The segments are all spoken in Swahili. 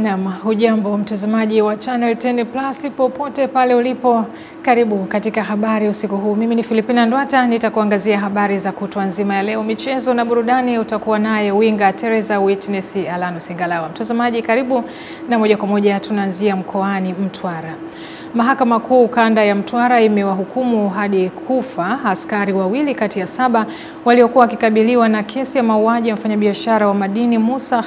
Naam, hujambo mtazamaji wa Channel 10 Plus popote pale ulipo, karibu katika habari usiku huu. Mimi ni Filipina Ndwata, nitakuangazia habari za kutwa nzima ya leo. Michezo na burudani utakuwa naye winga Teresa Witness Alano Singalawa. Mtazamaji karibu, na moja kwa moja tunaanzia mkoani Mtwara. Mahakama Kuu Kanda ya Mtwara imewahukumu hadi kufa askari wawili kati ya 7 waliokuwa wakikabiliwa na kesi ya mauaji ya mfanyabiashara wa madini Musa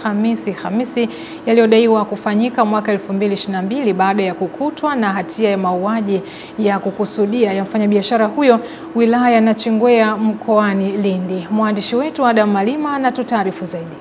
Hamisi yaliyodaiwa kufanyika mwaka 2022 baada ya kukutwa na hatia ya mauaji ya kukusudia ya mfanyabiashara huyo wilaya Nachingwea mkoani Lindi. Mwandishi wetu Adam Malima anatutaarifu zaidi.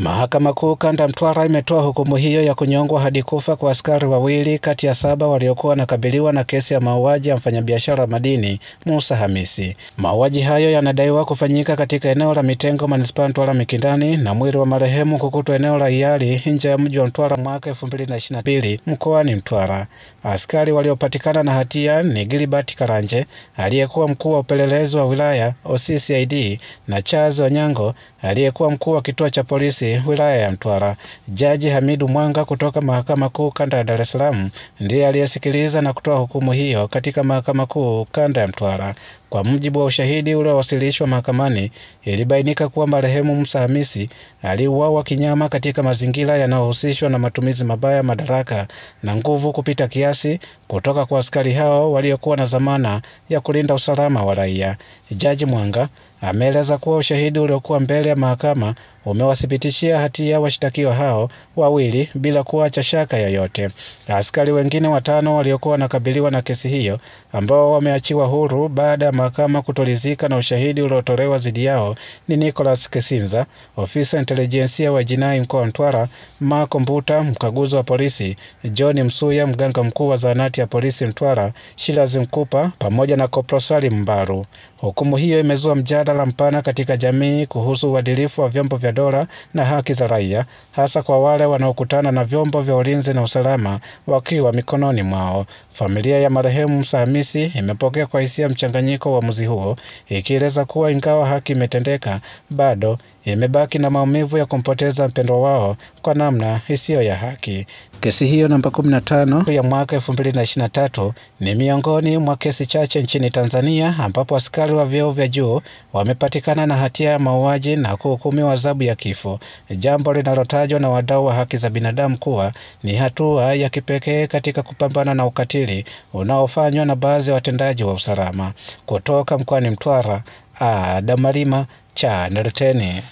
Mahakama Kuu Kanda Mtwara imetoa hukumu hiyo ya kunyongwa hadi kufa kwa askari wawili kati ya 7 waliokuwa wanakabiliwa na kesi ya mauaji ya mfanyabiashara madini Musa Hamisi. Mauaji hayo yanadaiwa kufanyika katika eneo la Mitengo, manispaa Mtwara Mikindani, na mwili wa marehemu kukutwa eneo la Iyali nje ya mji wa Mtwara mwaka 2022 mkoani Mtwara. Askari waliopatikana na hatia ni Gilbert Karanje aliyekuwa mkuu wa upelelezi wa wilaya OCCID na Charles Wanyango aliyekuwa mkuu wa kituo cha polisi wilaya ya Mtwara. Jaji Hamidu Mwanga kutoka Mahakama Kuu Kanda ya Dar es Salaam ndiye aliyesikiliza na kutoa hukumu hiyo katika Mahakama Kuu Kanda ya Mtwara. Kwa mujibu wa ushahidi uliowasilishwa mahakamani, ilibainika kuwa marehemu Musa Hamisi aliuawa kinyama katika mazingira yanayohusishwa na matumizi mabaya madaraka na nguvu kupita kiasi kutoka kwa askari hao waliokuwa na dhamana ya kulinda usalama wa raia. Jaji Mwanga ameeleza kuwa ushahidi uliokuwa mbele ya mahakama umewathibitishia hatia washtakiwa hao wawili bila kuacha shaka yoyote. Askari wengine 5 waliokuwa wanakabiliwa na kesi hiyo ambao wameachiwa huru baada ya mahakama kutoridhika na ushahidi uliotolewa dhidi yao ni Nicholas Kesinza, ofisa intelijensia wa jinai mkoa wa Mtwara, Marco Mbuta, mkaguzi wa polisi, John Msuya, mganga mkuu wa zahanati ya polisi Mtwara, Shilazi Mkupa, pamoja na Koprosali Mbaru. Hukumu hiyo imezua mjadala mpana katika jamii kuhusu uadilifu wa vyombo vya dola na haki za raia, hasa kwa wale wanaokutana na vyombo vya ulinzi na usalama wakiwa mikononi mwao. Familia ya marehemu Musa Hamisi imepokea kwa hisia mchanganyiko uamuzi huo, ikieleza kuwa ingawa haki imetendeka, bado imebaki na maumivu ya kumpoteza mpendwa wao kwa namna isiyo ya haki. Kesi hiyo namba 15 ya mwaka 2023 ni miongoni mwa kesi chache nchini Tanzania ambapo askari wa vyeo vya juu wamepatikana na hatia ya mauaji na kuhukumiwa adhabu ya kifo, jambo linalotajwa na wadau wa haki za binadamu kuwa ni hatua ya kipekee katika kupambana na ukatili unaofanywa na baadhi ya watendaji wa usalama. Kutoka mkoani Mtwara, Adam Malima, Channel 10.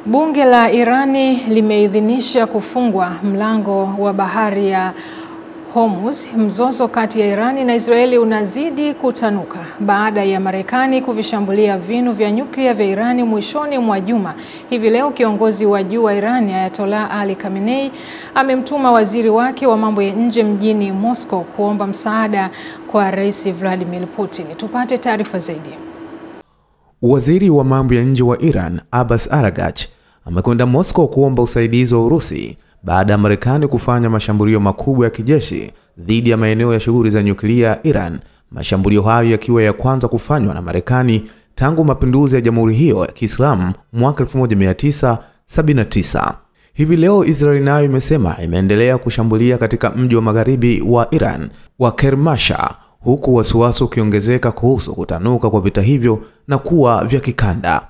Bunge la Irani limeidhinisha kufungwa mlango wa bahari ya Hormuz. Mzozo kati ya Irani na Israeli unazidi kutanuka baada ya Marekani kuvishambulia vinu vya nyuklia vya Irani mwishoni mwa juma. Hivi leo kiongozi wa juu wa Irani Ayatollah Ali Khamenei amemtuma waziri wake wa mambo ya nje mjini Moscow kuomba msaada kwa Rais Vladimir Putin. Tupate taarifa zaidi. Waziri wa mambo ya nje wa Iran Abbas Araghchi amekwenda Moscow kuomba usaidizi wa Urusi baada ya Marekani kufanya mashambulio makubwa ya kijeshi dhidi ya maeneo ya shughuli za nyuklia Iran. Mashambulio hayo yakiwa ya kwanza kufanywa na Marekani tangu mapinduzi ya Jamhuri hiyo ya Kiislamu mwaka 1979. Hivi leo Israeli nayo imesema imeendelea kushambulia katika mji wa magharibi wa Iran wa Kermasha, huku wasiwasi ukiongezeka kuhusu kutanuka kwa vita hivyo na kuwa vya kikanda.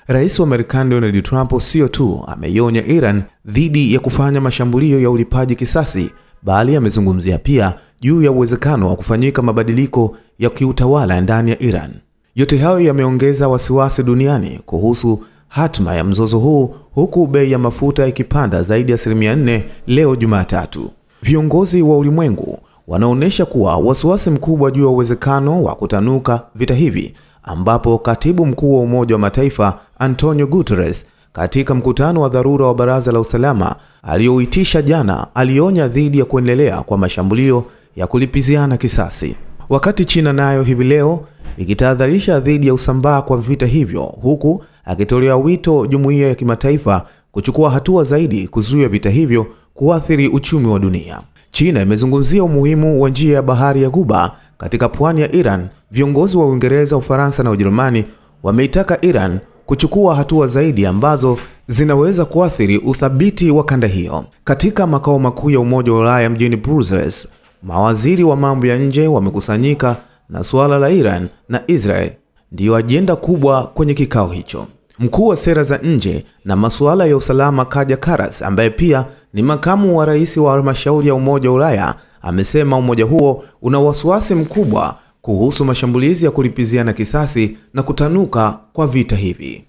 Rais wa Marekani Donald Trump sio tu ameionya Iran dhidi ya kufanya mashambulio ya ulipaji kisasi, bali amezungumzia pia juu ya uwezekano wa kufanyika mabadiliko ya kiutawala ndani ya Iran. Yote hayo yameongeza wasiwasi duniani kuhusu hatma ya mzozo huu, huku bei ya mafuta ikipanda zaidi ya 4% leo Jumatatu. Viongozi wa ulimwengu wanaonesha kuwa wasiwasi mkubwa juu ya uwezekano wa kutanuka vita hivi, ambapo katibu mkuu wa Umoja wa Mataifa Antonio Guterres katika mkutano wa dharura wa Baraza la Usalama alioitisha jana alionya dhidi ya kuendelea kwa mashambulio ya kulipiziana kisasi. Wakati China nayo hivi leo ikitahadharisha dhidi ya usambaa kwa vita hivyo, huku akitolea wito jumuiya ya kimataifa kuchukua hatua zaidi kuzuia vita hivyo kuathiri uchumi wa dunia. China imezungumzia umuhimu wa njia ya bahari ya Ghuba katika pwani ya Iran. Viongozi wa Uingereza, Ufaransa na Ujerumani wameitaka Iran kuchukua hatua zaidi ambazo zinaweza kuathiri uthabiti wa kanda hiyo. Katika makao makuu ya Umoja wa Ulaya mjini Brussels, mawaziri wa mambo ya nje wamekusanyika na suala la Iran na Israel ndiyo ajenda kubwa kwenye kikao hicho. Mkuu wa sera za nje na masuala ya usalama Kaja Kallas, ambaye pia ni makamu wa rais wa halmashauri ya Umoja wa Ulaya, amesema umoja huo una wasiwasi mkubwa kuhusu mashambulizi ya kulipiziana kisasi na kutanuka kwa vita hivi.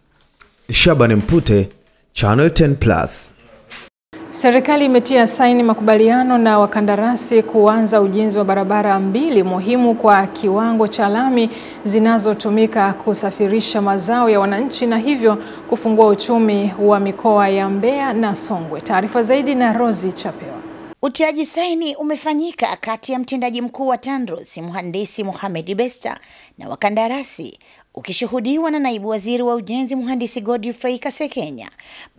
Shaban Mpute, Channel 10+. Serikali imetia saini makubaliano na wakandarasi kuanza ujenzi wa barabara 2 muhimu kwa kiwango cha lami zinazotumika kusafirisha mazao ya wananchi na hivyo kufungua uchumi wa mikoa ya Mbeya na Songwe. Taarifa zaidi na Rozi Chapewa. Utiaji saini umefanyika kati ya mtendaji mkuu wa TANROADS mhandisi Mohamed Besta na wakandarasi, ukishuhudiwa na naibu waziri wa ujenzi mhandisi Godfrey Kasekenya.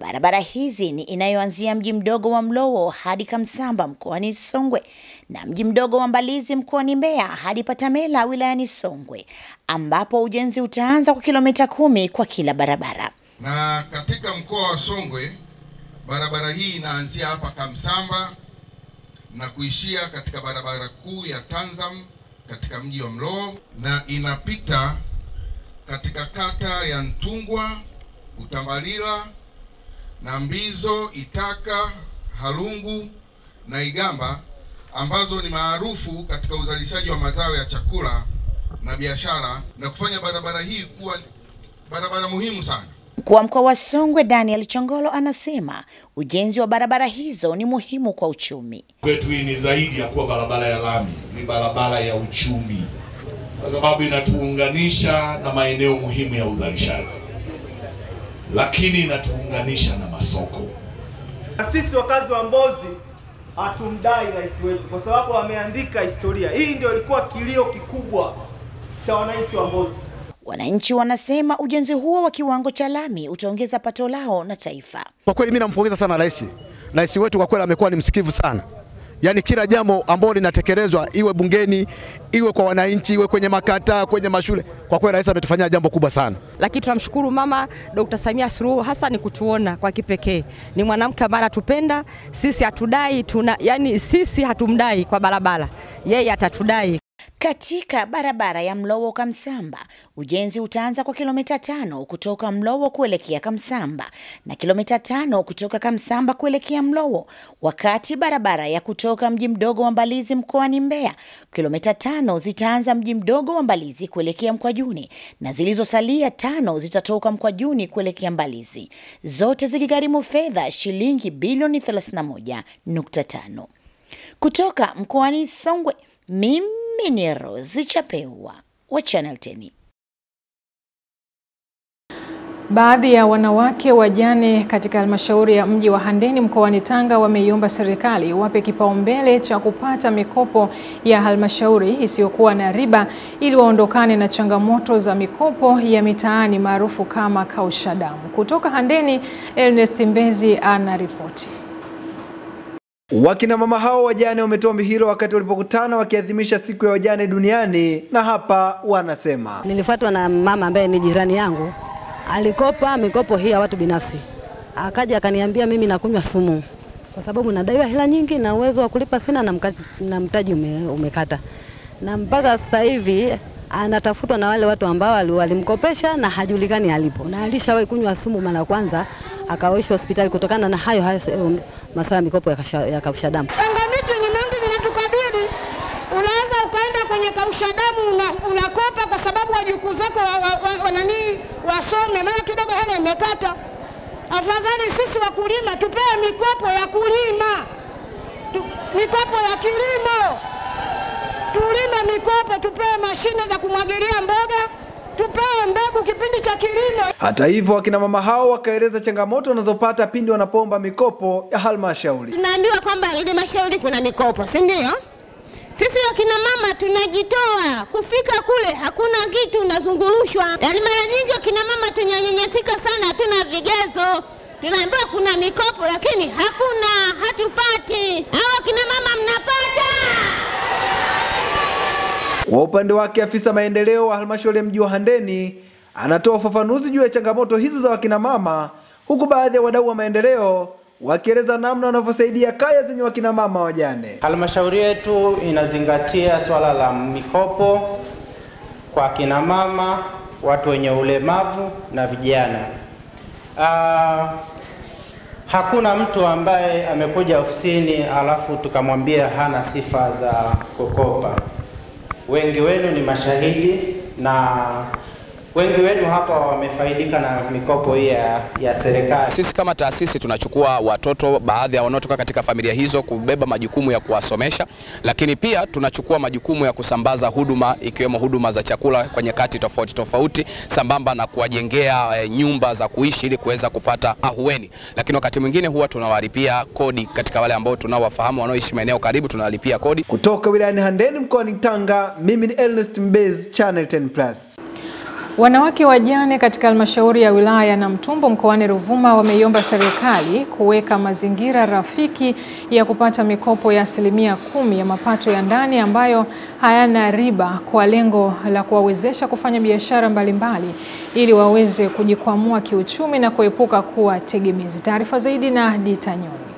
Barabara hizi ni inayoanzia mji mdogo wa Mlowo hadi Kamsamba mkoani Songwe na mji mdogo wa Mbalizi mkoani Mbeya hadi Patamela wilayani Songwe, ambapo ujenzi utaanza kwa kilomita 10 kwa kila barabara. Na katika mkoa wa Songwe, barabara hii inaanzia hapa Kamsamba na kuishia katika barabara kuu ya Tanzam katika mji wa Mlowo na inapita katika kata ya Ntungwa, Utambalila, Nambizo, Itaka, Halungu na Igamba ambazo ni maarufu katika uzalishaji wa mazao ya chakula na biashara na kufanya barabara hii kuwa barabara muhimu sana. Mkuu wa mkoa wa Songwe Daniel Chongolo anasema ujenzi wa barabara hizo ni muhimu kwa uchumi. Kwetu hii ni zaidi ya kuwa barabara ya lami, ni barabara ya uchumi. Kwa sababu inatuunganisha na maeneo muhimu ya uzalishaji. Lakini inatuunganisha na masoko. Sisi wakazi wa Mbozi hatumdai rais wetu kwa sababu ameandika historia. Hii ndio ilikuwa kilio kikubwa cha wananchi wa Mbozi. Wananchi wanasema ujenzi huo wa kiwango cha lami utaongeza pato lao na taifa. Kwa kweli mimi nampongeza sana rais. Rais wetu kwa kweli amekuwa ni msikivu sana. Yaani kila jambo ambalo linatekelezwa, iwe bungeni, iwe kwa wananchi, iwe kwenye makata, kwenye mashule, kwa kweli rais ametufanyia jambo kubwa sana. Lakini tunamshukuru Mama Dr. Samia Suluhu Hassan kutuona kwa kipekee. Ni mwanamke ambaye anatupenda, sisi hatudai, yani sisi hatumdai kwa barabara. Yeye atatudai. Katika barabara ya Mlowo Kamsamba, ujenzi utaanza kwa kilomita 5 kutoka Mlowo kuelekea Kamsamba na kilomita 5 kutoka Kamsamba kuelekea Mlowo, wakati barabara ya kutoka mji mdogo wa Mbalizi mkoani Mbeya, kilomita 5 zitaanza mji mdogo wa Mbalizi kuelekea Mkwajuni na zilizosalia 5 zitatoka Mkwajuni kuelekea Mbalizi, zote zikigharimu fedha shilingi bilioni 31.5. Kutoka mkoani Songwe, mimi ni Rozi Chapewa wa Channel 10. Baadhi ya wanawake wajane katika halmashauri ya mji wa Handeni mkoani Tanga wameiomba serikali wape kipaumbele cha kupata mikopo ya halmashauri isiyokuwa na riba ili waondokane na changamoto za mikopo ya mitaani maarufu kama kausha damu. Kutoka Handeni, Ernest Mbezi anaripoti. Wakina mama hao wajane wametoa ombi hilo wakati walipokutana wakiadhimisha siku ya wajane duniani, na hapa wanasema. Nilifuatwa na mama ambaye ni jirani yangu. Alikopa mikopo hii ya watu binafsi. Akaja akaniambia mimi nakunywa sumu kwa sababu nadaiwa hela nyingi na uwezo wa kulipa sina na mtaji umekata. Na mpaka sasa hivi anatafutwa na wale watu ambao walimkopesha na hajulikani alipo. Na alishawahi kunywa sumu mara kwanza, akawaishwa hospitali kutokana na hayo masuala ya mikopo ya kausha damu. Changamoto ni mengi zinatukabili. Unaweza ukaenda kwenye kausha damu unakopa kwa sababu wajukuu zako wasome, maana kidogo hela imekata. Afadhali sisi wakulima tupewe mikopo ya kulima. Mikopo ya kilimo. Tulime mikopo, tupewe mashine za kumwagilia mboga. Tupewe mbegu kipindi cha kilimo. Hata hivyo wakina mama hao wakaeleza changamoto wanazopata pindi wanapoomba mikopo ya halmashauri. Tunaambiwa kwamba halmashauri kuna mikopo, si ndio? Sisi wakina mama tunajitoa, kufika kule hakuna kitu, unazungurushwa. Yaani mara nyingi wakina mama tunanyanyasika sana, hatuna vigezo. Tunaambiwa kuna mikopo lakini hakuna, hatupati. Hao wakina mama mnapata. Kwa upande wake afisa maendeleo wa halmashauri ya mji wa Handeni anatoa ufafanuzi juu ya changamoto hizo za wakina mama, huku baadhi ya wadau wa maendeleo wakieleza namna wanavyosaidia kaya zenye wakina mama wajane. Halmashauri yetu inazingatia swala la mikopo kwa kina mama, watu wenye ulemavu na vijana. Hakuna mtu ambaye amekuja ofisini alafu tukamwambia hana sifa za kukopa. Wengi wenu ni mashahidi na wengi wenu hapa wamefaidika na mikopo hii ya serikali. Sisi kama taasisi tunachukua watoto baadhi ya wanaotoka katika familia hizo kubeba majukumu ya kuwasomesha, lakini pia tunachukua majukumu ya kusambaza huduma ikiwemo huduma za chakula kwenye kati tofauti tofauti, sambamba na kuwajengea nyumba za kuishi ili kuweza kupata ahueni. Lakini wakati mwingine huwa tunawalipia kodi katika wale ambao tunawafahamu wanaoishi maeneo karibu, tunawalipia kodi. Kutoka wilayani Handeni mkoani Tanga, mimi ni Ernest Mbezi, Channel 10+. Wanawake wajane katika halmashauri ya wilaya Namtumbo mkoani Ruvuma wameiomba serikali kuweka mazingira rafiki ya kupata mikopo ya 10% ya mapato ya ndani ambayo hayana riba kwa lengo la kuwawezesha kufanya biashara mbalimbali ili waweze kujikwamua kiuchumi na kuepuka kuwa tegemezi. Taarifa zaidi na Dita Nyoni.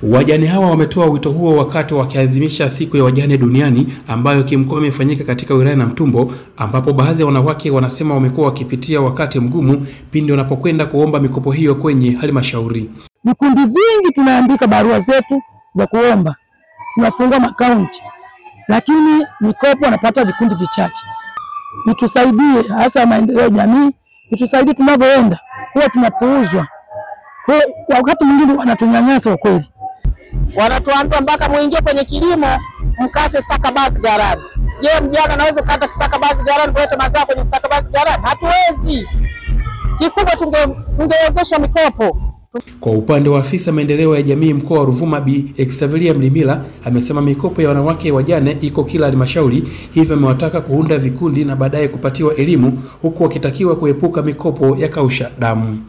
Wajane hawa wametoa wito huo wakati wakiadhimisha siku ya wajane duniani ambayo kimkoa imefanyika katika wilaya Namtumbo, ambapo baadhi ya wanawake wanasema wamekuwa wakipitia wakati mgumu pindi wanapokwenda kuomba mikopo hiyo kwenye halmashauri. Vikundi vingi tunaandika barua zetu za kuomba, tunafunga akaunti, lakini mikopo wanapata vikundi vichache. Itusaidie hasa maendeleo jamii, itusaidie tunavyoenda, huwa tunapuuzwa. Kwa wakati mwingine wanatunyanyasa kwa kweli. Wanatuambia mpaka muingie kwenye kilimo mkate stakabadhi gharani. Je, mjana anaweza kukata stakabadhi gharani kuleta mazao kwenye stakabadhi gharani? Hatuwezi. Kikubwa tungewezesha mikopo. Kwa upande wa afisa maendeleo ya jamii mkoa wa Ruvuma Bi Exaveria Mlimila amesema mikopo ya wanawake wajane iko kila halmashauri, hivyo amewataka kuunda vikundi na baadaye kupatiwa elimu, huku wakitakiwa kuepuka mikopo ya kausha damu.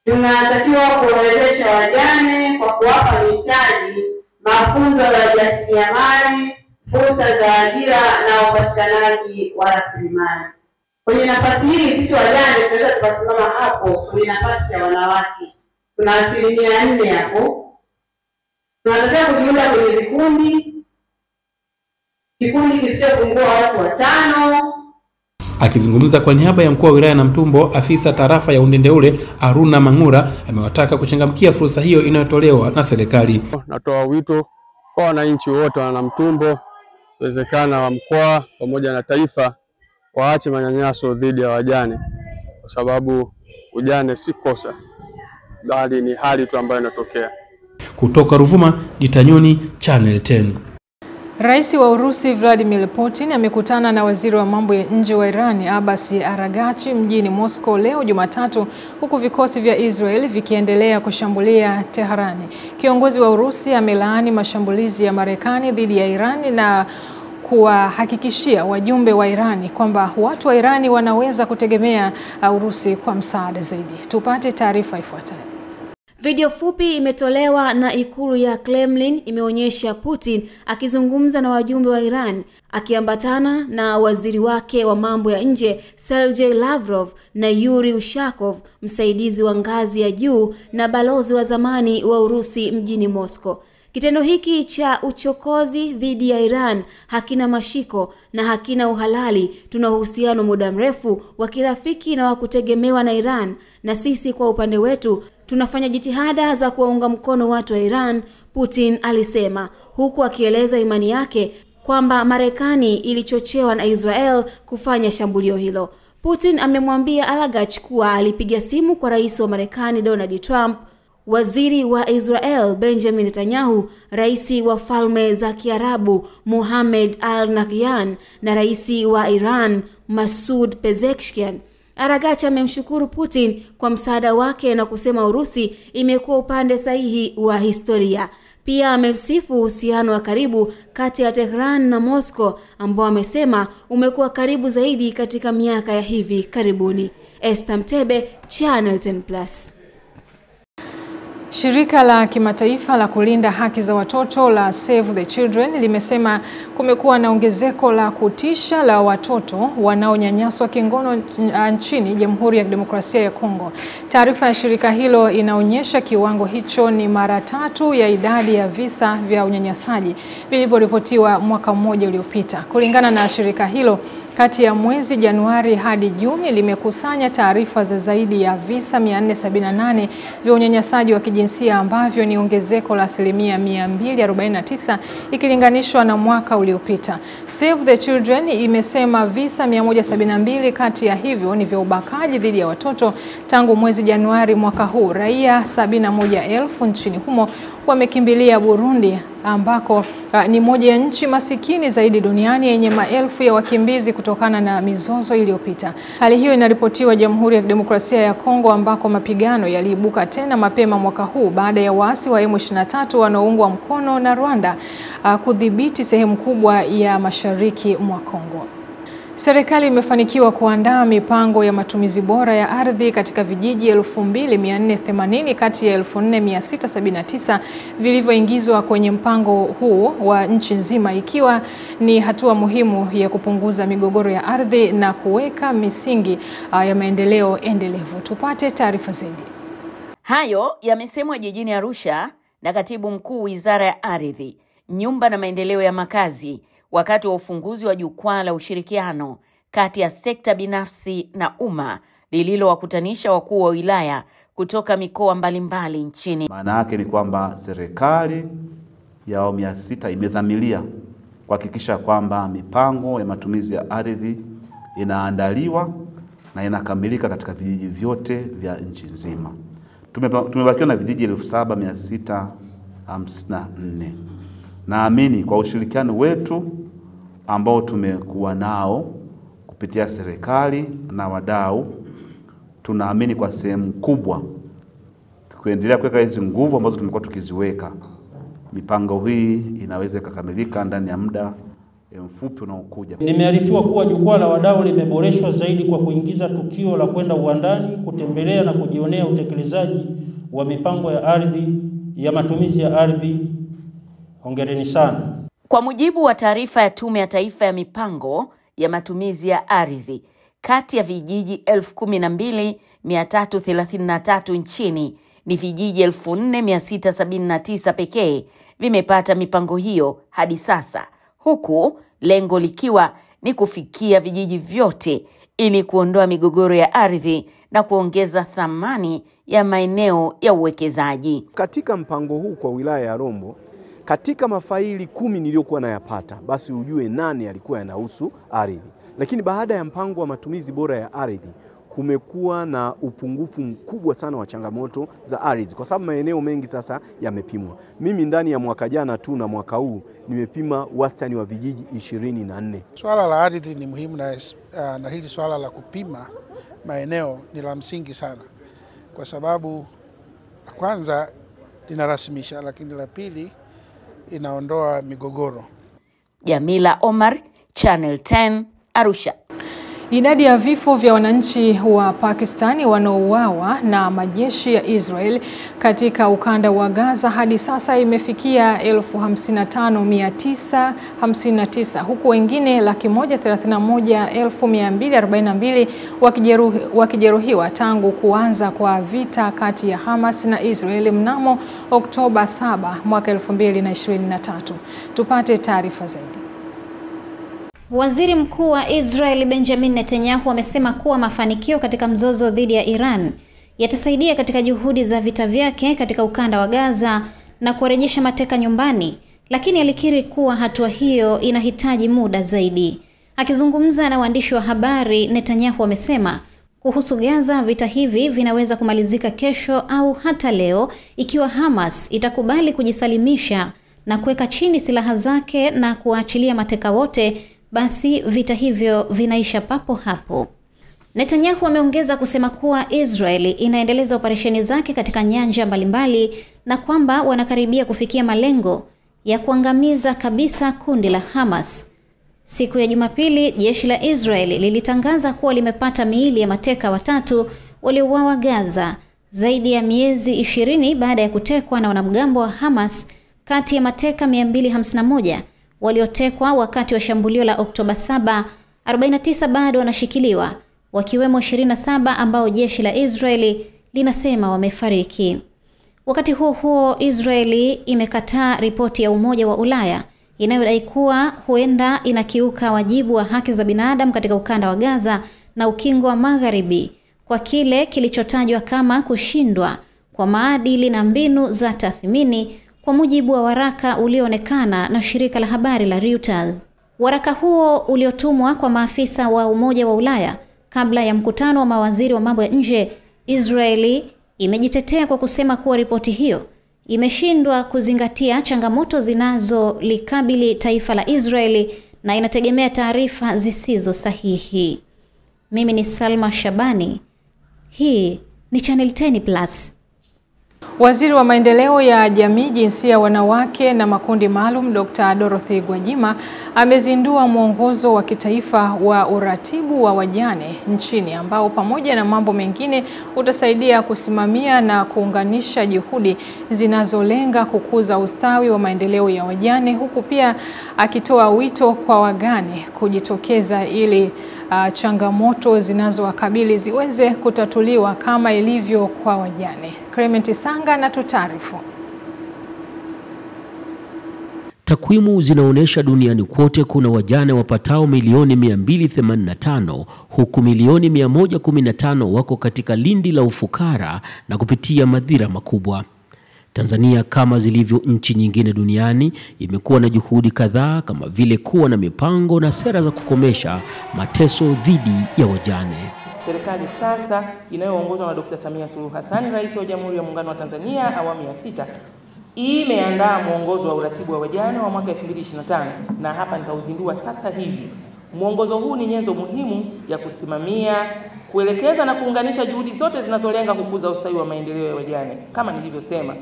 Tunatakiwa kuwezesha wajane kwa kuwapa mitaji, mafunzo ya ujasiriamali, fursa za ajira na upatikanaji wa rasilimali. Kwenye nafasi hii sisi wajane tunaweza tukasimama hapo kwenye nafasi ya wanawake. Tuna 4% hapo. Tunatakiwa kujiunga kwenye vikundi kisichopungua watu 5. Akizungumza kwa niaba ya mkuu wa wilaya Namtumbo, afisa tarafa ya Undendeule Aruna Mangura amewataka kuchangamkia fursa hiyo inayotolewa na serikali. Natoa wito kwa wananchi wote wa Namtumbo, uwezekana wa mkoa pamoja na taifa, waache manyanyaso dhidi ya wajane, kwa sababu ujane si kosa, bali ni hali tu ambayo inatokea. Kutoka Ruvuma, Dita Nyoni, Channel 10. Rais wa Urusi Vladimir Putin amekutana na waziri wa mambo ya nje wa Iran Abbas Araghchi mjini Moscow leo Jumatatu, huku vikosi vya Israel vikiendelea kushambulia Teherani. Kiongozi wa Urusi amelaani mashambulizi ya Marekani dhidi ya Iran na kuwahakikishia wajumbe wa Irani kwamba watu wa Irani wanaweza kutegemea Urusi kwa msaada zaidi. Tupate taarifa ifuatayo. Video fupi imetolewa na ikulu ya Kremlin imeonyesha Putin akizungumza na wajumbe wa Iran akiambatana na waziri wake wa mambo ya nje Sergei Lavrov na Yuri Ushakov, msaidizi wa ngazi ya juu na balozi wa zamani wa Urusi mjini Moscow. Kitendo hiki cha uchokozi dhidi ya Iran hakina mashiko na hakina uhalali. Tuna uhusiano muda mrefu wa kirafiki na wa kutegemewa na Iran, na sisi kwa upande wetu tunafanya jitihada za kuwaunga mkono watu wa Iran, Putin alisema, huku akieleza imani yake kwamba Marekani ilichochewa na Israel kufanya shambulio hilo. Putin amemwambia Araghchi kuwa alipiga simu kwa rais wa Marekani Donald Trump, waziri wa Israel Benjamin Netanyahu, rais wa Falme za Kiarabu Mohammed Al Nahyan na rais wa Iran Masoud Pezeshkian. Araghchi amemshukuru Putin kwa msaada wake na kusema Urusi imekuwa upande sahihi wa historia. Pia amemsifu uhusiano wa karibu kati ya Tehran na Moscow ambao amesema umekuwa karibu zaidi katika miaka ya hivi karibuni. Esther Mtebe, Channel 10+. Shirika la kimataifa la kulinda haki za watoto la Save the Children limesema kumekuwa na ongezeko la kutisha la watoto wanaonyanyaswa kingono nchini Jamhuri ya Kidemokrasia ya Kongo. Taarifa ya shirika hilo inaonyesha kiwango hicho ni mara 3 ya idadi ya visa vya unyanyasaji vilivyoripotiwa mwaka mmoja uliopita. Kulingana na shirika hilo, kati ya mwezi Januari hadi Juni limekusanya taarifa za zaidi ya visa 478 vya unyanyasaji wa kijinsia ambavyo ni ongezeko la 249% ikilinganishwa na mwaka uliopita. Save the Children imesema visa 172 kati ya hivyo ni vya ubakaji dhidi ya watoto tangu mwezi Januari mwaka huu. Raia 71,000 nchini humo wamekimbilia Burundi ambako ni moja ya nchi masikini zaidi duniani yenye maelfu ya wakimbizi kutokana na mizozo iliyopita. Hali hiyo inaripotiwa Jamhuri ya Kidemokrasia ya Kongo ambako mapigano yaliibuka tena mapema mwaka huu baada ya waasi wa M23 wanaoungwa mkono na Rwanda kudhibiti sehemu kubwa ya mashariki mwa Kongo. Serikali imefanikiwa kuandaa mipango ya matumizi bora ya ardhi katika vijiji 2480 kati ya 4679 vilivyoingizwa kwenye mpango huu wa nchi nzima, ikiwa ni hatua muhimu ya kupunguza migogoro ya ardhi na kuweka misingi ya maendeleo endelevu. Tupate taarifa zaidi. Hayo yamesemwa jijini Arusha na Katibu Mkuu Wizara ya Ardhi, Nyumba na Maendeleo ya Makazi wakati wa ufunguzi wa jukwaa la ushirikiano kati ya sekta binafsi na umma lililowakutanisha wakuu wa wilaya kutoka mikoa mbalimbali nchini. Maana yake ni kwamba serikali ya awamu ya 6 imedhamiria kuhakikisha kwamba mipango ya matumizi ya ardhi inaandaliwa na inakamilika katika vijiji vyote vya nchi nzima. Tumebakiwa na vijiji 7654. Naamini kwa ushirikiano wetu ambao tumekuwa nao kupitia serikali na wadau, tunaamini kwa sehemu kubwa kuendelea kuweka hizi nguvu ambazo tumekuwa tukiziweka, mipango hii inaweza kukamilika ndani ya muda mfupi unaokuja. Nimearifiwa kuwa jukwaa la wadau limeboreshwa zaidi kwa kuingiza tukio la kwenda uwandani, kutembelea na kujionea utekelezaji wa mipango ya ardhi, ya matumizi ya ardhi. Hongereni sana. Kwa mujibu wa taarifa ya Tume ya Taifa ya Mipango ya Matumizi ya Ardhi, kati ya vijiji 12333 nchini ni vijiji 4679 pekee vimepata mipango hiyo hadi sasa, huku lengo likiwa ni kufikia vijiji vyote ili kuondoa migogoro ya ardhi na kuongeza thamani ya maeneo ya uwekezaji. Katika mpango huu kwa wilaya ya Rombo, katika mafaili 10 niliyokuwa nayapata, basi ujue 8 yalikuwa yanahusu ardhi. Lakini baada ya mpango wa matumizi bora ya ardhi, kumekuwa na upungufu mkubwa sana wa changamoto za ardhi kwa sababu maeneo mengi sasa yamepimwa. Mimi ndani ya mwaka jana tu na mwaka huu nimepima wastani wa vijiji 24. Swala la ardhi ni muhimu na hili swala la kupima maeneo ni la msingi sana. Kwa sababu kwanza linarasimisha, lakini la pili inaondoa migogoro. Jamila Omar, Channel 10, Arusha. Idadi ya vifo vya wananchi wa Pakistani wanaouawa na majeshi ya Israel katika ukanda wa Gaza hadi sasa imefikia 55,959 huku wengine 131,242 wakijeruhiwa tangu kuanza kwa vita kati ya Hamas na Israel mnamo Oktoba 7 mwaka 2023. Tupate taarifa zaidi. Waziri Mkuu wa Israel Benjamin Netanyahu amesema kuwa mafanikio katika mzozo dhidi ya Iran yatasaidia katika juhudi za vita vyake katika ukanda wa Gaza na kurejesha mateka nyumbani, lakini alikiri kuwa hatua hiyo inahitaji muda zaidi. Akizungumza na waandishi wa habari, Netanyahu amesema kuhusu Gaza, vita hivi vinaweza kumalizika kesho au hata leo ikiwa Hamas itakubali kujisalimisha na kuweka chini silaha zake na kuachilia mateka wote, basi vita hivyo vinaisha papo hapo. Netanyahu ameongeza kusema kuwa Israeli inaendeleza operesheni zake katika nyanja mbalimbali na kwamba wanakaribia kufikia malengo ya kuangamiza kabisa kundi la Hamas. Siku ya Jumapili, jeshi la Israeli lilitangaza kuwa limepata miili ya mateka 3 waliouawa Gaza, zaidi ya miezi 20 baada ya kutekwa na wanamgambo wa Hamas. Kati ya mateka 251 waliotekwa wakati wa shambulio la Oktoba 7, 49 bado wanashikiliwa, wakiwemo 27 ambao jeshi la Israeli linasema wamefariki. Wakati huo huo, Israeli imekataa ripoti ya Umoja wa Ulaya inayodai kuwa huenda inakiuka wajibu wa haki za binadamu katika ukanda wa Gaza na ukingo wa Magharibi kwa kile kilichotajwa kama kushindwa kwa maadili na mbinu za tathmini, kwa mujibu wa waraka ulioonekana na shirika la habari la Reuters. Waraka huo uliotumwa kwa maafisa wa Umoja wa Ulaya kabla ya mkutano wa mawaziri wa mambo ya nje, Israeli imejitetea kwa kusema kuwa ripoti hiyo imeshindwa kuzingatia changamoto zinazolikabili taifa la Israeli na inategemea taarifa zisizo sahihi. Mimi ni Salma Shabani. Hii ni Channel 10 Plus. Waziri wa Maendeleo ya Jamii, Jinsia, Wanawake na Makundi Maalum, Dr. Dorothy Gwajima amezindua mwongozo wa kitaifa wa uratibu wa wajane nchini ambao pamoja na mambo mengine utasaidia kusimamia na kuunganisha juhudi zinazolenga kukuza ustawi wa maendeleo ya wajane, huku pia akitoa wito kwa wagane kujitokeza ili changamoto zinazowakabili ziweze kutatuliwa kama ilivyo kwa wajane. Clement Sanga na tutarifu. Takwimu zinaonyesha duniani kote kuna wajane wapatao milioni 285 huku milioni 115 wako katika lindi la ufukara na kupitia madhira makubwa. Tanzania, kama zilivyo nchi nyingine duniani, imekuwa na juhudi kadhaa kama vile kuwa na mipango na sera za kukomesha mateso dhidi ya wajane. Serikali sasa inayoongozwa na Dr. Samia Suluhu Hassan, Rais wa Jamhuri ya Muungano wa Tanzania awamu ya 6, imeandaa mwongozo wa uratibu wa wajane wa mwaka 2025 na hapa nitauzindua sasa hivi. Mwongozo huu ni nyenzo muhimu ya kusimamia, kuelekeza na kuunganisha juhudi zote zinazolenga kukuza ustawi wa maendeleo ya wajane. Kama nilivyosema,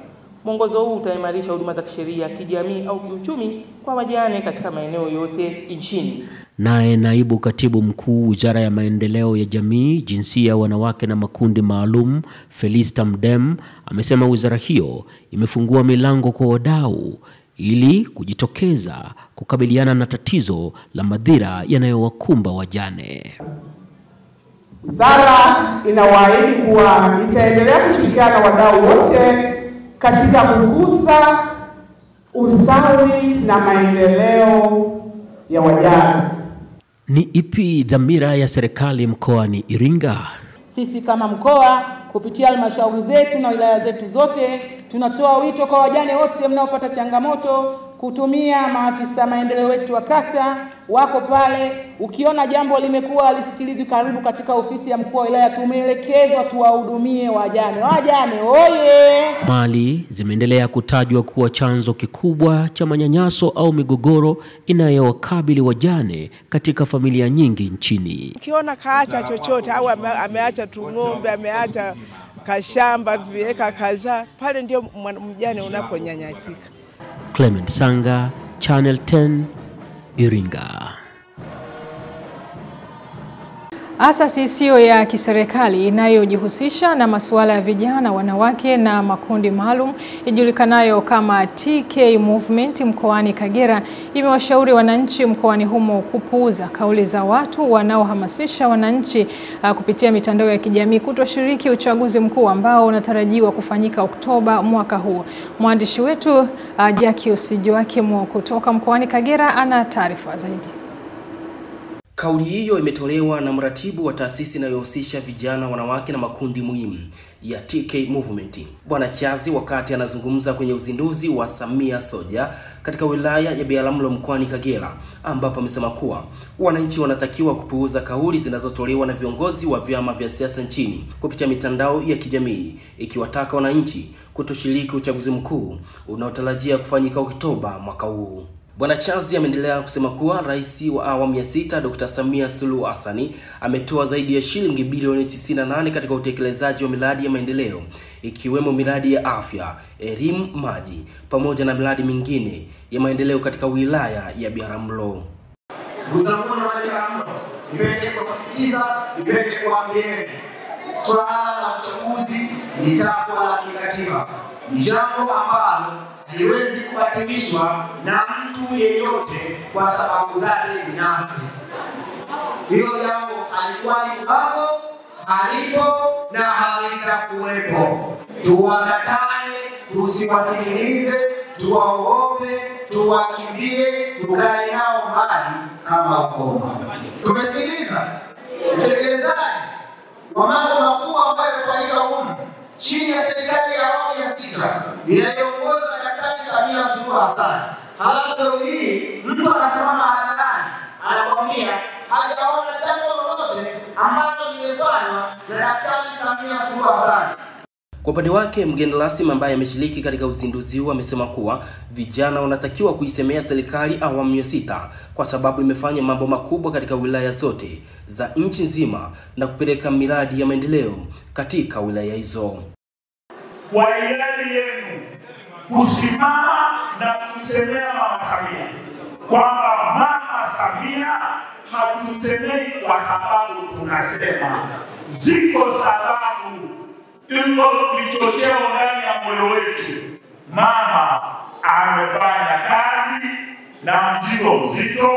mwongozo huu utaimarisha huduma za kisheria, kijamii au kiuchumi kwa wajane katika maeneo yote nchini. Naye naibu katibu mkuu Wizara ya Maendeleo ya Jamii, Jinsia, Wanawake na Makundi Maalum, Felista Mdem, amesema wizara hiyo imefungua milango kwa wadau ili kujitokeza kukabiliana na tatizo la madhira yanayowakumba wajane. Wizara inawaahidi kuwa itaendelea kushirikiana na wadau wote katika kukuza ustawi na maendeleo ya wajane. Ni ipi dhamira ya serikali mkoani Iringa? Sisi kama mkoa kupitia halmashauri zetu na wilaya zetu zote tunatoa wito kwa wajane wote mnaopata changamoto kutumia maafisa maendeleo wetu wa kata, wako pale. Ukiona jambo limekuwa lisikilizwi, karibu katika ofisi ya mkuu wa wilaya, tumeelekezwa tuwahudumie wajane. Wajane oye! Mali zimeendelea kutajwa kuwa chanzo kikubwa cha manyanyaso au migogoro inayowakabili wajane katika familia nyingi nchini. Ukiona kaacha chochote au ameacha tu ng'ombe, ameacha kashamba, viweka kaza, pale ndio mjane unaponyanyasika. Clement Sanga, Channel 10, Iringa. Asasi isiyo ya kiserikali inayojihusisha na masuala ya vijana, wanawake na makundi maalum ijulikanayo kama TK Movement mkoani Kagera imewashauri wananchi mkoani humo kupuuza kauli za watu wanaohamasisha wananchi kupitia mitandao ya kijamii kutoshiriki uchaguzi mkuu ambao unatarajiwa kufanyika Oktoba mwaka huu. Mwandishi wetu Jackie Usijoakimo kutoka mkoani Kagera ana taarifa zaidi. Kauli hiyo imetolewa na mratibu wa taasisi inayohusisha vijana, wanawake na makundi muhimu ya TK Movement, Bwana Chazi, wakati anazungumza kwenye uzinduzi wa Samia Soja katika wilaya ya Biharamulo mkoani Kagera, ambapo amesema kuwa wananchi wanatakiwa kupuuza kauli zinazotolewa na viongozi wa vyama vya siasa nchini kupitia mitandao ya kijamii, ikiwataka wananchi kutoshiriki uchaguzi mkuu unaotarajia kufanyika Oktoba mwaka huu. Bwana Chazi ameendelea kusema kuwa Rais wa awamu ya 6 Dr. Samia Suluhu Hassan ametoa zaidi ya shilingi bilioni 98 katika utekelezaji wa miradi ya maendeleo, ikiwemo miradi ya afya, elimu, maji pamoja na miradi mingine ya maendeleo katika wilaya ya Biharamulo. Nipende kuwasitiza, nipende kuambieni, swala la uchaguzi ni takwa la kikatiba, ni jambo ambalo haliwezi kubatilishwa na mtu yeyote kwa sababu zake binafsi. Hilo jambo halikuwahi kuwapo, halipo na halitakuwepo. Tuwakatae, tusiwasikilize, tuwaogope, tuwakimbie, tukae nao mbali kama ukoma. Tumesikiliza utekelezaji wa mambo makubwa ambayo yamefanyika humu chini ya serikali ya awamu ya 6 inayoongozwa na Daktari Samia Suluhu Hassan. Halafu leo hii mtu anasimama hadharani anakwambia hajaona jambo lolote ambalo limefanywa na Daktari Samia Suluhu Hassan. Kwa upande wake, mgeni rasmi ambaye ameshiriki katika uzinduzi huu amesema kuwa vijana wanatakiwa kuisemea serikali awamu ya 6 kwa sababu imefanya mambo makubwa katika wilaya zote za nchi nzima na kupeleka miradi ya maendeleo katika wilaya hizo. Kwa hiari yenu kusimama na kusemea Mama Samia kwamba Mama Samia hatumsemei kwa sababu tunasema, ziko sababu iko vichocheo ndani ya moyo wetu. Mama amefanya kazi na mzigo mzito,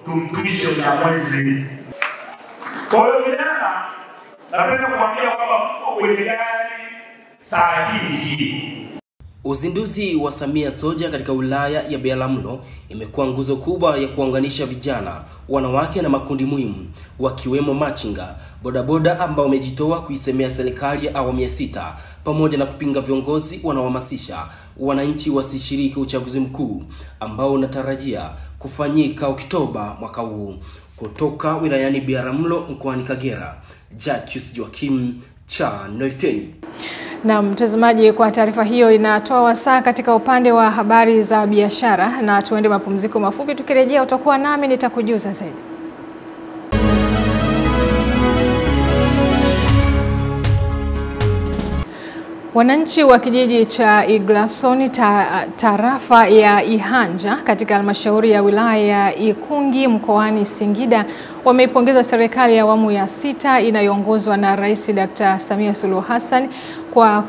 tumtumishe Mnyamwezi. Kwa hiyo vijana, napenda kuambia kwamba mko kwenye gari sahihi. Uzinduzi wa Samia Soja katika wilaya ya Biharamulo imekuwa nguzo kubwa ya kuunganisha vijana, wanawake na makundi muhimu wakiwemo machinga, bodaboda ambao wamejitoa kuisemea serikali ya awamu ya 6 pamoja na kupinga viongozi wanaohamasisha wananchi wasishiriki uchaguzi mkuu ambao unatarajia kufanyika Oktoba mwaka huu. Kutoka wilayani Biharamulo mkoani Kagera, Jacques Joakim, Channel 10. Na mtazamaji, kwa taarifa hiyo inatoa wasaa katika upande wa habari za biashara, na tuende mapumziko mafupi. Tukirejea utakuwa nami nitakujuza zaidi. Wananchi wa kijiji cha Iglasoni tarafa ya Ihanja katika halmashauri ya wilaya ya Ikungi mkoani Singida wameipongeza serikali ya awamu ya 6 inayoongozwa na Rais Dr. Samia Suluhu Hassan kwa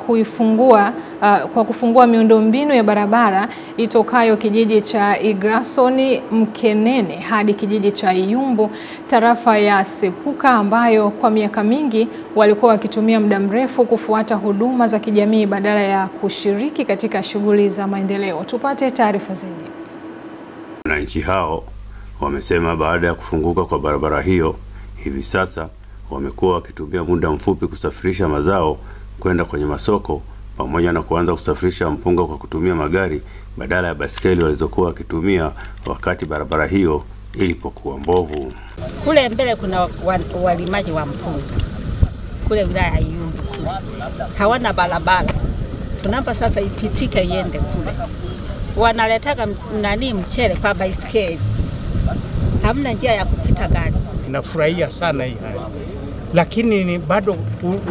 kufungua miundombinu ya barabara itokayo kijiji cha Iglasoni Mkenene hadi kijiji cha Iyumbu tarafa ya Sepuka, ambayo kwa miaka mingi walikuwa wakitumia muda mrefu kufuata huduma za kijamii badala ya kushiriki katika shughuli za maendeleo. Tupate taarifa zaidi. Wananchi hao wamesema baada ya kufunguka kwa barabara hiyo, hivi sasa wamekuwa wakitumia muda mfupi kusafirisha mazao kwenda kwenye masoko pamoja na kuanza kusafirisha mpunga kwa kutumia magari badala ya basikeli walizokuwa wakitumia wakati barabara hiyo ilipokuwa mbovu. Kule mbele kuna walimaji wa mpunga kule wilaya ya Iyumbu, hawana barabara. Tunaomba sasa ipitike iende kule. Wanaletaka mchele kwa baisikeli, hamna njia ya kupita gari. Nafurahia sana hii hali, lakini bado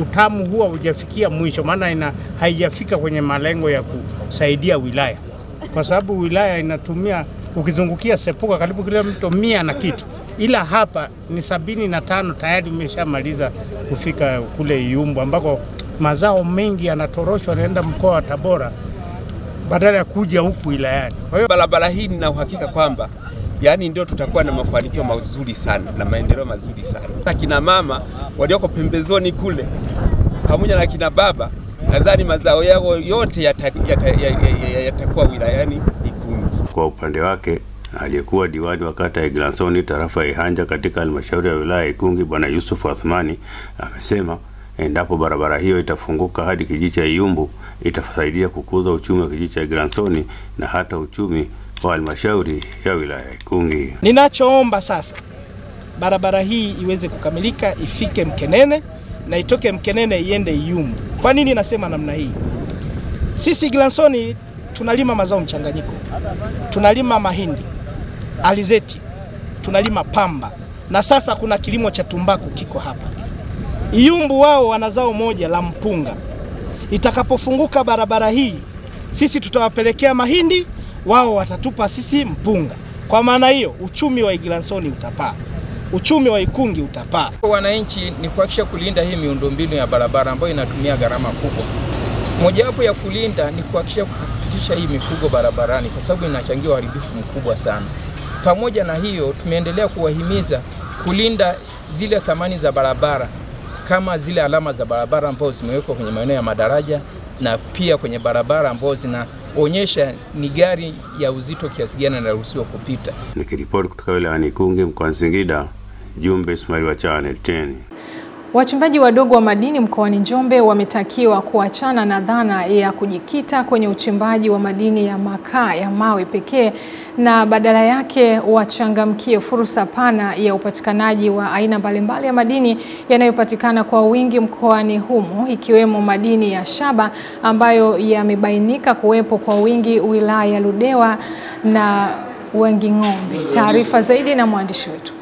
utamu huwa hujafikia mwisho, maana haijafika kwenye malengo ya kusaidia wilaya, kwa sababu wilaya inatumia, ukizungukia Sepuka karibu kilomita 100 na kitu, ila hapa ni 75 tayari umeshamaliza kufika kule Iyumbu ambako mazao mengi yanatoroshwa naenda mkoa wa Tabora badala ya kuja huku wilayani. Kwa hiyo barabara hii nina uhakika kwamba yani ndio tutakuwa na mafanikio mazuri sana na maendeleo mazuri sana. Akina mama walioko pembezoni kule pamoja na kina baba, nadhani mazao yao yote yatakuwa wilayani Ikungi. Kwa upande wake, aliyekuwa diwani wa kata ya Iglasoni tarafa ya Ihanja katika halmashauri ya wilaya Ikungi Bwana Yusuf Athmani amesema endapo barabara hiyo itafunguka hadi kijiji cha Iyumbu itasaidia kukuza uchumi wa kijiji cha Iglasoni na hata uchumi wa halmashauri ya wilaya Ikungi. Ninachoomba sasa, barabara hii iweze kukamilika, ifike Mkenene na itoke Mkenene iende Iyumbu. Kwa nini nasema namna hii? Sisi Iglasoni tunalima mazao mchanganyiko. Tunalima mahindi, alizeti, tunalima pamba, na sasa kuna kilimo cha tumbaku kiko hapa. Iyumbu wao wana zao moja la mpunga. Itakapofunguka barabara hii, sisi tutawapelekea mahindi, wao watatupa sisi mpunga. Kwa maana hiyo uchumi wa Iglasoni utapaa. uchumi wa Ikungi utapaa. Wananchi ni kuhakikisha kulinda hii miundombinu ya barabara ambayo inatumia gharama kubwa. Mojawapo ya kulinda ni kuhakikisha kupitisha hii mifugo barabarani kwa sababu inachangia uharibifu mkubwa sana. Pamoja na hiyo, tumeendelea kuwahimiza kulinda zile thamani za barabara kama zile alama za barabara ambazo zimewekwa kwenye maeneo ya madaraja na pia kwenye barabara ambazo zinaonyesha ni gari ya uzito kiasi gani inaruhusiwa kupita. Nikiripoti kutoka wilayani Ikungi mkoani Singida, Jumbe Ismail wa Channel 10. Wachimbaji wadogo wa madini mkoani Njombe wametakiwa kuachana na dhana ya kujikita kwenye uchimbaji wa madini ya makaa ya mawe pekee na badala yake wachangamkie fursa pana ya upatikanaji wa aina mbalimbali ya madini yanayopatikana kwa wingi mkoani humo, ikiwemo madini ya shaba ambayo yamebainika kuwepo kwa wingi wilaya ya Ludewa na Wanging'ombe. Taarifa zaidi na mwandishi wetu.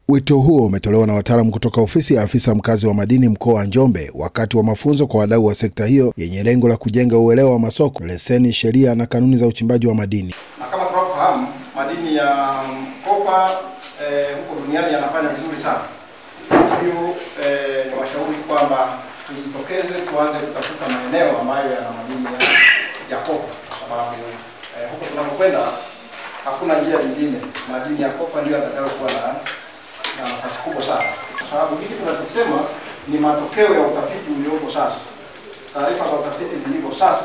Wito huo umetolewa na wataalamu kutoka ofisi ya afisa mkazi wa madini mkoa wa Njombe wakati wa mafunzo kwa wadau wa sekta hiyo yenye lengo la kujenga uelewa wa masoko, leseni, sheria na kanuni za uchimbaji wa madini. Na kama tunavyofahamu, madini ya kopa huko duniani yanafanya vizuri sana. Hiyo ni washauri kwamba tujitokeze tuanze kutafuta maeneo ambayo yana madini ya kopa, sababu huko tunapokwenda hakuna njia nyingine. Madini ya kopa ndio yatakayokuwa na nafasi kubwa sana. Kwa sababu hiki tunachosema ni matokeo ya utafiti uliopo sasa. Taarifa za utafiti zilizo sasa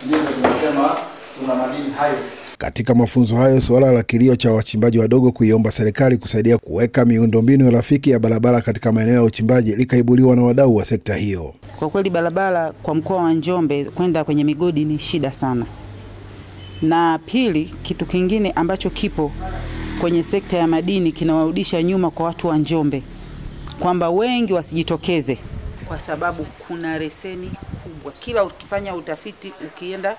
ndizo zinasema tuna madini hayo. Katika mafunzo hayo, suala la kilio cha wachimbaji wadogo kuiomba serikali kusaidia kuweka miundombinu rafiki ya barabara katika maeneo ya uchimbaji likaibuliwa na wadau wa sekta hiyo. Kwa kweli barabara kwa mkoa wa Njombe kwenda kwenye migodi ni shida sana. Na pili, kitu kingine ambacho kipo kwenye sekta ya madini kinawarudisha nyuma kwa watu wa Njombe, kwamba wengi wasijitokeze kwa sababu kuna leseni kubwa. Kila ukifanya utafiti ukienda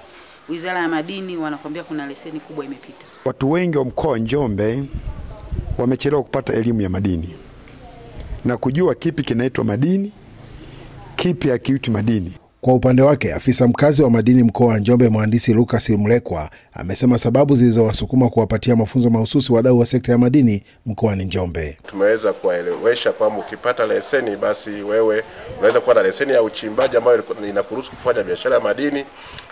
Wizara ya Madini wanakuambia kuna leseni kubwa imepita. Watu wengi wa mkoa wa Njombe wamechelewa kupata elimu ya madini na kujua kipi kinaitwa madini, kipi hakiitwi madini. Kwa upande wake, afisa mkazi wa madini mkoa wa Njombe Mhandisi Lucas Mlekwa amesema sababu zilizowasukuma kuwapatia mafunzo mahususi wadau wa sekta ya madini mkoani Njombe. Tumeweza kuwaelewesha kwamba ukipata leseni basi wewe unaweza kuwa na leseni ya uchimbaji ambayo inakuruhusu kufanya biashara ya madini.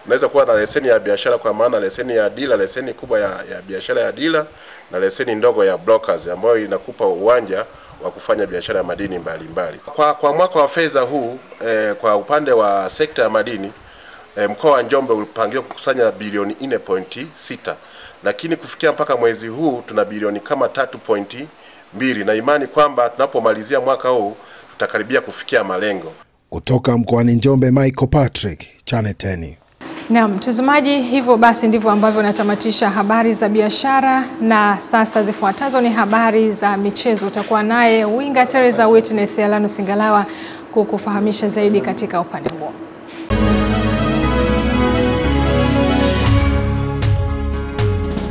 Unaweza kuwa na leseni ya biashara kwa maana leseni ya dealer, leseni kubwa ya biashara ya dealer na leseni ndogo ya brokers ambayo inakupa uwanja wa kufanya biashara ya madini mbalimbali. Kwa mwaka wa fedha huu kwa upande wa sekta ya madini mkoa wa Njombe ulipangiwa kukusanya bilioni 4.6, lakini kufikia mpaka mwezi huu tuna bilioni kama 3.2 na imani kwamba tunapomalizia mwaka huu tutakaribia kufikia malengo. Kutoka mkoani Njombe, Michael Patrick, Channel 10. Na mtazamaji, hivyo basi ndivyo ambavyo natamatisha habari za biashara, na sasa zifuatazo ni habari za michezo. Utakuwa naye winga Teresa Witness Alano Singalawa kukufahamisha zaidi katika upande huo.